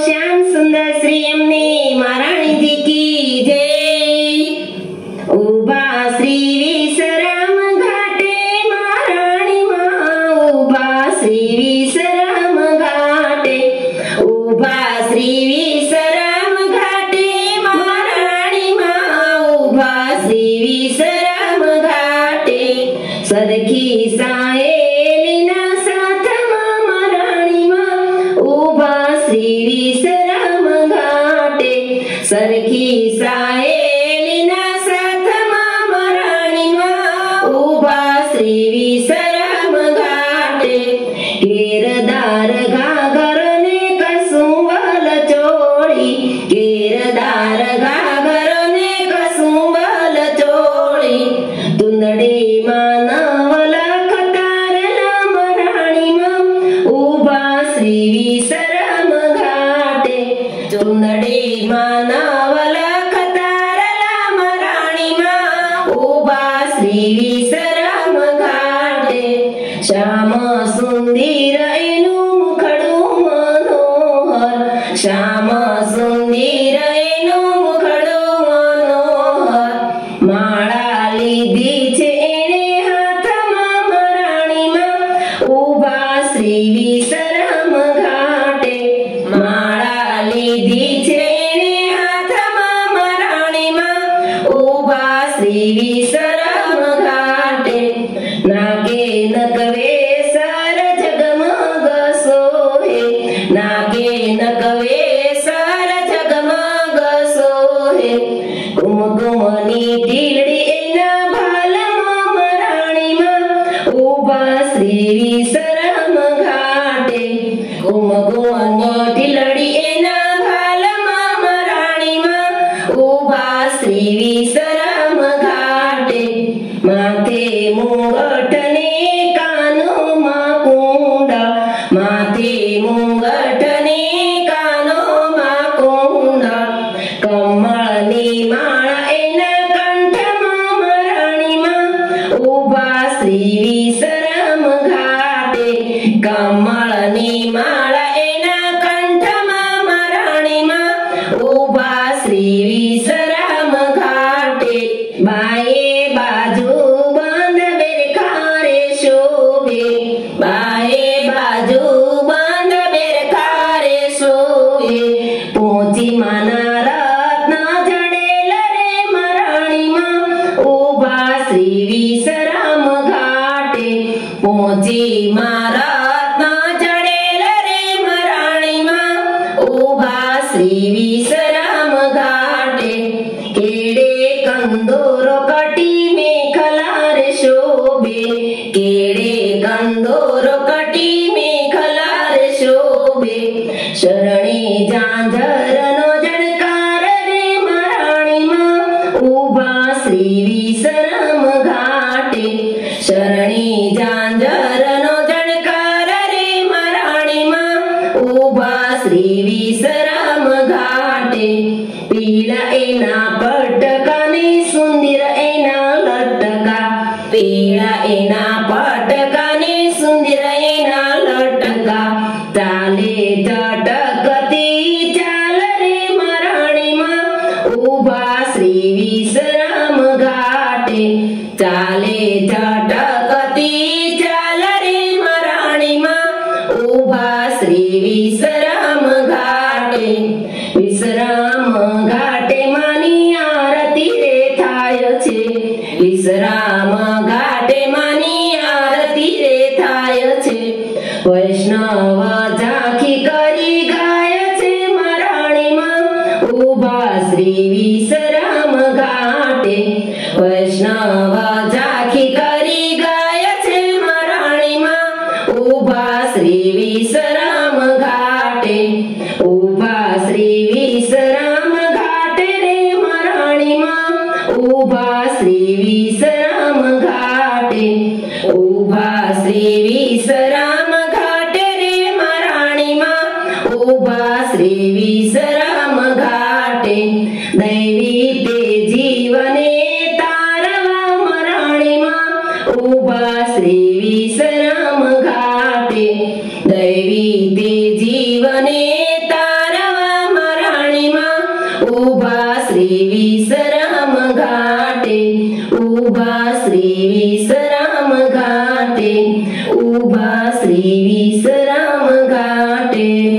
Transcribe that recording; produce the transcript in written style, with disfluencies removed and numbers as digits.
श्याम सुंदर श्री एमनी महाराणी जी की जय। उभा श्री विश्राम घाटे महाराणी माँ, उभा श्री विश्राम घाटे, उभा श्री विश्राम घाटे महाराणी माँ, उभा श्री विश्राम घाटे। सरखी साहेलीना સાથમાં महाराणी माँ, उभा श्री विश्राम घाटे। सरखी साहेलीना સાથમાં महाराणी माँ, उभा श्री विश्राम घाटे। केरदार घाघर ने कसुंबल चोળી, केरदार घाघर ने कसुंबल चोળી। तुंदड़ी मानवला कतारला महाराणी माँ, उभा श्री विश्राम घाटे। तुंदड़ी मानवला कतारला महाराणी माँ, उभा श्री विश्राम घाटे। श्याम सुंदर एनु मुखड़ू मनोहर, श्याम सुंदर एनु मुखड़ू मनोहर। माळा लीधी छे एणे हाथमां महाराणी माँ, उभा श्री विश्राम घाटे। माळा लीधी छे एणे हाथमां महाराणी माँ, उभा श्री विश्राम घाटे। नागे नकवे सर जगमग सोहे, नागे नकवे सर जगमग सोहे। कुमकुमनी टीलड़ी एना भालमां महाराणी माँ, उभा श्री विश्राम घाटे। कुमकुमनी टीलड़ी एना भालमां महाराणी माँ, उभा श्री विश्राम घाटे। माथे मुंगट ने कानोमां कुंडा, माथे मुंगट ने कानोमां कुंडा। कमळनी माळा एना कंठमां महाराणी माँ, उभा श्री विश्राम घाटे। कमळनी माळा एना कंठमां महाराणी माँ, उभा श्री विश्राम घाटे। बाये बाजू बंद बेरखारे शोभे, बाये बाजू बंद बेरखारे शोभे। पोची माना रत्न जड़ेल रे महाराणी माँ, उभा श्री विश्राम घाटे। पोची मां रत्न जड़ेल रे महाराणी माँ, उभा श्री विश्राम घाटे। केड़े कंदोरो कटी मेखला रे शोभे, केड़े कंदोरो कटी मेखला रे शोभे। शरणी झांझरनो झणकार रे महाराणी माँ, उभा श्री विश्राम घाटे। शरणी झांझरनो झणकार रे महाराणी माँ, उभा श्री विश्राम घाटे। पीला एना पटका ने सुंदर एना लटका, पीला एना पटका ने सुंदर एना लटका। चाले चटकती चाल रे महाराणी माँ, उभा श्री विश्राम घाटे। चाले चटकती चाल रे महाराणी माँ, उभा श्री विश्राम घाटे। विश्राम घाटे मानी आरती रे थाय छे, विश्राम घाटे मानी आरती रे थाय छे। वैष्णव झांखी करी गाय छे महाराणी माँ, उभा श्री विश्राम घाटे। वैष्णव झांखी करी गाय छे महाराणी माँ, उभा श्री विश्राम घाटे। उभा श्री विश्राम घाटे रे महाराणी माँ, उभा श्री विश्राम घाटे। उभा श्री विश्राम घाटे रे महाराणी माँ, उभा श्री विश्राम घाटे। दैवी ते जीवने तारवा महाराणी माँ, उभा श्री विश्राम घाटे। दैवी ते जीवने तारवा ઉભા શ્રી વિશ્રામ ઘાટે, ઉભા શ્રી વિશ્રામ ઘાટે.